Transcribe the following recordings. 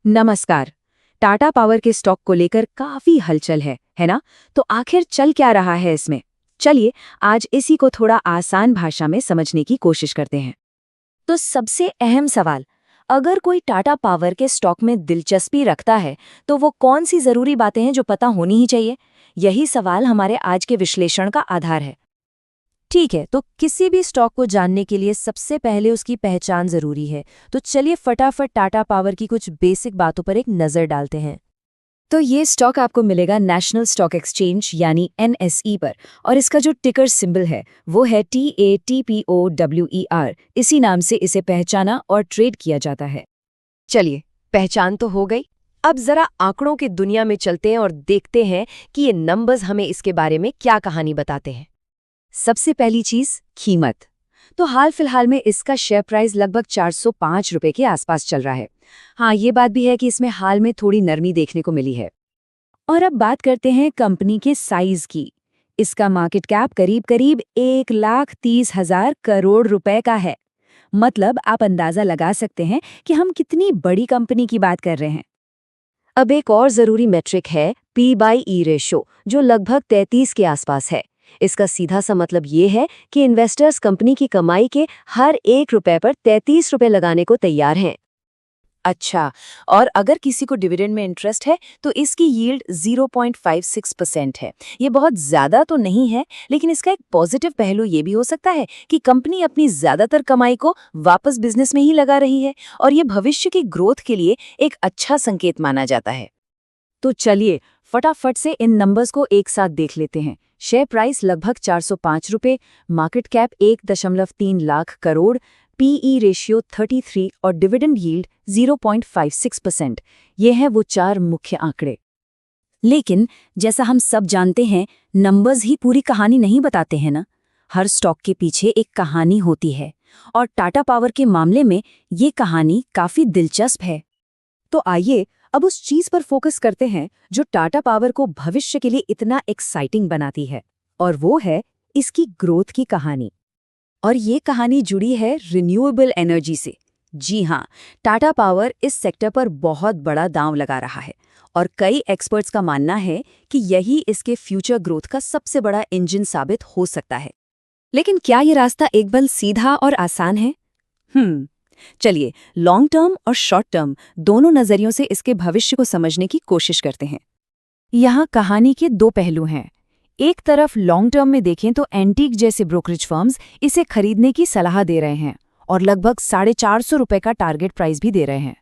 नमस्कार। टाटा पावर के स्टॉक को लेकर काफी हलचल है ना? तो आखिर चल क्या रहा है इसमें? चलिए आज इसी को थोड़ा आसान भाषा में समझने की कोशिश करते हैं। तो सबसे अहम सवाल, अगर कोई टाटा पावर के स्टॉक में दिलचस्पी रखता है तो वो कौन सी जरूरी बातें हैं जो पता होनी ही चाहिए? यही सवाल हमारे आज के विश्लेषण का आधार है। ठीक है, तो किसी भी स्टॉक को जानने के लिए सबसे पहले उसकी पहचान जरूरी है। तो चलिए फटाफट टाटा पावर की कुछ बेसिक बातों पर एक नजर डालते हैं। तो ये स्टॉक आपको मिलेगा नेशनल स्टॉक एक्सचेंज यानी NSE पर, और इसका जो टिकर सिंबल है वो है TATPOWER। इसी नाम से इसे पहचाना और ट्रेड किया जाता है। चलिए, पहचान तो हो गई। अब जरा आंकड़ों की दुनिया में चलते हैं और देखते हैं कि ये नंबर्स हमें इसके बारे में क्या कहानी बताते हैं। सबसे पहली चीज, कीमत। तो हाल फिलहाल में इसका शेयर प्राइस लगभग 405 रुपए के आसपास चल रहा है। हाँ, ये बात भी है कि इसमें हाल में थोड़ी नरमी देखने को मिली है। और अब बात करते हैं कंपनी के साइज की। इसका मार्केट कैप करीब करीब 1,30,000 करोड़ रुपए का है। मतलब आप अंदाजा लगा सकते हैं कि हम कितनी बड़ी कंपनी की बात कर रहे हैं। अब एक और जरूरी मेट्रिक है P/E रेशो, जो लगभग 33 के आसपास है। इसका सीधा सा मतलब ये है कि इन्वेस्टर्स कंपनी की कमाई के हर 1 रुपए पर 33 रुपए लगाने को तैयार हैं। अच्छा, और अगर किसी को डिविडेंड में इंटरेस्ट है तो इसकी यील्ड 0.56% है। ये बहुत ज्यादा तो नहीं है, लेकिन इसका एक पॉजिटिव पहलू ये भी हो सकता है कि कंपनी अपनी ज्यादातर कमाई को वापस बिजनेस में ही लगा रही है, और ये भविष्य की ग्रोथ के लिए एक अच्छा संकेत माना जाता है। तो चलिए फटाफट से इन नंबर्स को एक साथ देख लेते हैं। शेयर प्राइस लगभग 405 रुपए, market cap 1.3 lakh crore, PE ratio 33 और डिविडेंड यील्ड 0.56%। ये हैं वो चार मुख्य आंकड़े। लेकिन जैसा हम सब जानते हैं, नंबर्स ही पूरी कहानी नहीं बताते हैं ना। हर स्टॉक के पीछे एक कहानी होती है, और टाटा पावर के मामले में ये कहानी काफी दिलचस्प है। तो आइए अब उस चीज पर फोकस करते हैं जो टाटा पावर को भविष्य के लिए इतना एक्साइटिंग बनाती है, और वो है इसकी ग्रोथ की कहानी। और ये कहानी जुड़ी है रिन्यूएबल एनर्जी से। जी हाँ, टाटा पावर इस सेक्टर पर बहुत बड़ा दांव लगा रहा है, और कई एक्सपर्ट्स का मानना है कि यही इसके फ्यूचर ग्रोथ का सबसे बड़ा इंजन साबित हो सकता है। लेकिन क्या ये रास्ता एकदम सीधा और आसान है? चलिए लॉन्ग टर्म और शॉर्ट टर्म दोनों नजरियों से इसके भविष्य को समझने की कोशिश करते हैं। यहाँ कहानी के दो पहलू हैं। एक तरफ लॉन्ग टर्म में देखें तो एंटीक जैसे ब्रोकरेज फर्म्स इसे खरीदने की सलाह दे रहे हैं, और लगभग 450 रुपए का टारगेट प्राइस भी दे रहे हैं।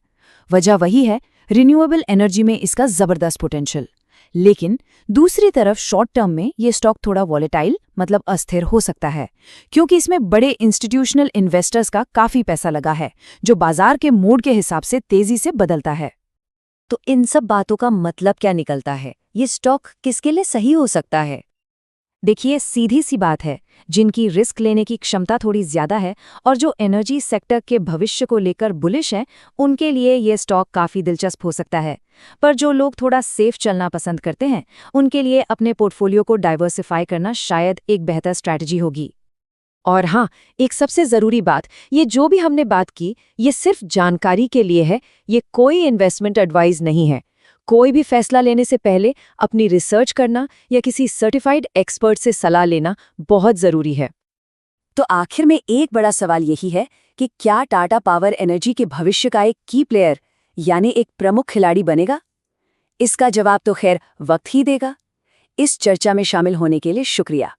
वजह वही है, रिन्यूएबल एनर्जी में इसका जबरदस्त पोटेंशियल। लेकिन दूसरी तरफ शॉर्ट टर्म में ये स्टॉक थोड़ा वॉलेटाइल, मतलब अस्थिर हो सकता है, क्योंकि इसमें बड़े इंस्टीट्यूशनल इन्वेस्टर्स का काफी पैसा लगा है, जो बाजार के मूड के हिसाब से तेजी से बदलता है। तो इन सब बातों का मतलब क्या निकलता है? ये स्टॉक किसके लिए सही हो सकता है? देखिए, सीधी सी बात है, जिनकी रिस्क लेने की क्षमता थोड़ी ज्यादा है और जो एनर्जी सेक्टर के भविष्य को लेकर बुलिश हैं, उनके लिए ये स्टॉक काफी दिलचस्प हो सकता है। पर जो लोग थोड़ा सेफ चलना पसंद करते हैं, उनके लिए अपने पोर्टफोलियो को डाइवर्सिफाई करना शायद एक बेहतर स्ट्रैटेजी होगी। और हाँ, एक सबसे जरूरी बात, ये जो भी हमने बात की, ये सिर्फ जानकारी के लिए है, ये कोई इन्वेस्टमेंट एडवाइस नहीं है। कोई भी फैसला लेने से पहले अपनी रिसर्च करना या किसी सर्टिफाइड एक्सपर्ट से सलाह लेना बहुत जरूरी है। तो आखिर में एक बड़ा सवाल यही है कि क्या टाटा पावर एनर्जी के भविष्य का एक की प्लेयर, यानी एक प्रमुख खिलाड़ी बनेगा? इसका जवाब तो खैर वक्त ही देगा। इस चर्चा में शामिल होने के लिए शुक्रिया।